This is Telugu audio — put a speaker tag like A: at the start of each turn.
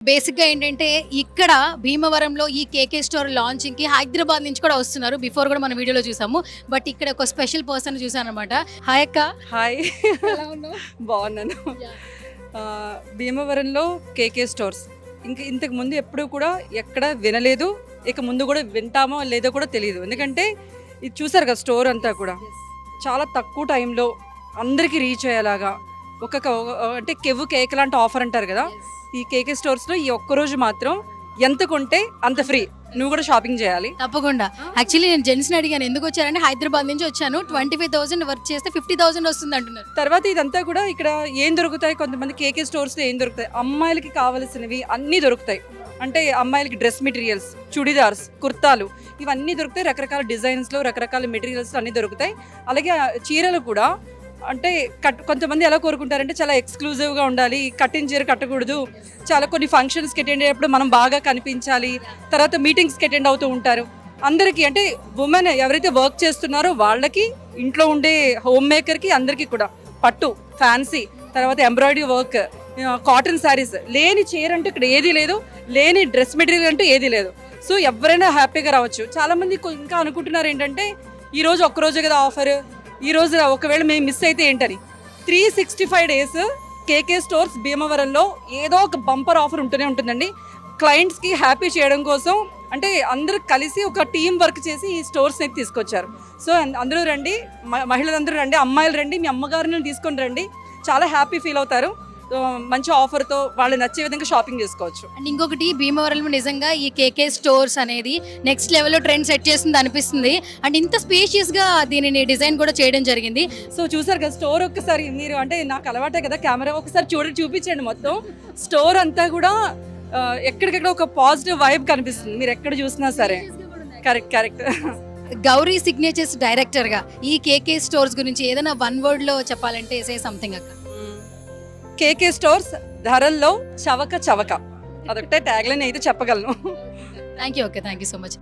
A: బేసిక్‌గా ఏంటంటే, ఇక్కడ భీమవరంలో ఈ కేకే స్టోర్ లాంచింగ్‌కి హైదరాబాద్ నుంచి కూడా వస్తున్నారు. బిఫోర్ కూడా మనం వీడియోలో చూసాము. బట్ ఇక్కడ ఒక స్పెషల్ పర్సన్ చూసానన్నమాట. హాయ్ అక్క.
B: హాయ్.
A: ఎలా ఉన్నావు?
B: బాగున్నాను.
A: యాహ్!
B: భీమవరంలో కేకే స్టోర్స్ ఇంతకు ముందు ఎప్పుడు కూడా ఎక్కడ వినలేదు. ఇక ముందు కూడా వింటామో లేదో కూడా తెలియదు. ఎందుకంటే ఇది చూసారు కదా స్టోర్ అంతా కూడా చాలా తక్కువ టైంలో అందరికీ రీచ్ అయ్యేలాగా అంటే కెవ్వు కేక్ లాంటి ఆఫర్ అంటారు కదా, ఈ కేకే స్టోర్స్లో ఈ ఒక్కరోజు మాత్రం ఎంత కొంటే అంత ఫ్రీ. నువ్వు కూడా షాపింగ్ చేయాలి
A: తప్పకుండా. యాక్చువల్లీ నేను జెంట్స్‌ని అడిగాను ఎందుకు వచ్చారంటే హైదరాబాద్ నుంచి వచ్చాను. 25,000 వర్క్ చేస్తే 50,000 వస్తుంది అంటున్నారు.
B: తర్వాత ఇదంతా కూడా ఇక్కడ ఏం దొరుకుతాయి, కొంతమంది కేకే స్టోర్స్లో ఏం దొరుకుతాయి, అమ్మాయిలకి కావాల్సినవి అన్నీ దొరుకుతాయి. అంటే అమ్మాయిలకి డ్రెస్ మెటీరియల్స్, చుడిదార్స్, కుర్తాలు ఇవన్నీ దొరుకుతాయి. రకరకాల డిజైన్స్లో రకరకాల మెటీరియల్స్లో అన్నీ దొరుకుతాయి. అలాగే చీరలు కూడా అంటే కొంతమంది ఎలా కోరుకుంటారంటే చాలా ఎక్స్క్లూజివ్గా ఉండాలి, కట్టిన చీర కట్టకూడదు, చాలా కొన్ని ఫంక్షన్స్కి అటెండ్ అయ్యేప్పుడు మనం బాగా కనిపించాలి, తర్వాత మీటింగ్స్కి అటెండ్ అవుతూ ఉంటారు. అందరికీ అంటే ఉమెన్ ఎవరైతే వర్క్ చేస్తున్నారో వాళ్ళకి, ఇంట్లో ఉండే హోమ్ మేకర్కి అందరికీ కూడా పట్టు, ఫ్యాన్సీ, తర్వాత ఎంబ్రాయిడరీ వర్క్, కాటన్ శారీస్, లేని చీర అంటే ఇక్కడ ఏదీ లేదు, లేని డ్రెస్ మెటీరియల్ అంటే ఏదీ లేదు. సో ఎవరైనా హ్యాపీగా రావచ్చు. చాలామంది ఇంకా అనుకుంటున్నారు ఏంటంటే ఈరోజు ఒక్కరోజే కదా ఆఫర్, ఈ రోజు ఒకవేళ మేము మిస్ అయితే ఏంటని. 365 days కేకే స్టోర్స్ భీమవరంలో ఏదో ఒక బంపర్ ఆఫర్ ఉంటూనే ఉంటుందండి. క్లయింట్స్కి హ్యాపీ చేయడం కోసం అంటే అందరూ కలిసి ఒక టీం వర్క్ చేసి ఈ స్టోర్స్ని తీసుకొచ్చారు. సో అందరూ రండి, మహిళలందరూ రండి, అమ్మాయిలు రండి, మీ అమ్మగారిని తీసుకొని రండి, చాలా హ్యాపీ ఫీల్ అవుతారు. మంచి ఆఫర్తో వాళ్ళు నచ్చే విధంగా షాపింగ్ చేసుకోవచ్చు.
A: అండ్ ఇంకొకటి, భీమవరంలో నిజంగా ఈ కేకే స్టోర్స్ అనేది నెక్స్ట్ లెవెల్లో ట్రెండ్ సెట్ చేస్తుంది అనిపిస్తుంది. అండ్ ఇంత స్పేషియస్గా దీనిని డిజైన్ కూడా చేయడం జరిగింది.
B: సో చూసారు కదా స్టోర్, ఒక్కసారి మీరు అంటే నాకు అలవాటే కదా కెమెరా, ఒకసారి చూపించండి మొత్తం స్టోర్ అంతా కూడా. ఎక్కడికెక్కడ ఒక పాజిటివ్ వైబ్ కనిపిస్తుంది మీరు ఎక్కడ చూసినా సరే. కరెక్ట్.
A: గౌరీ సిగ్నేచర్స్ డైరెక్టర్గా ఈ కేకే స్టోర్స్ గురించి ఏదైనా వన్ వర్డ్లో చెప్పాలంటే సే సంథింగ్ అక్క.
B: కేకే స్టోర్స్ ధరల్లో చవక. అదొకటే ట్యాగ్లైన్ అయితే చెప్పగలను.
A: Thank you so much.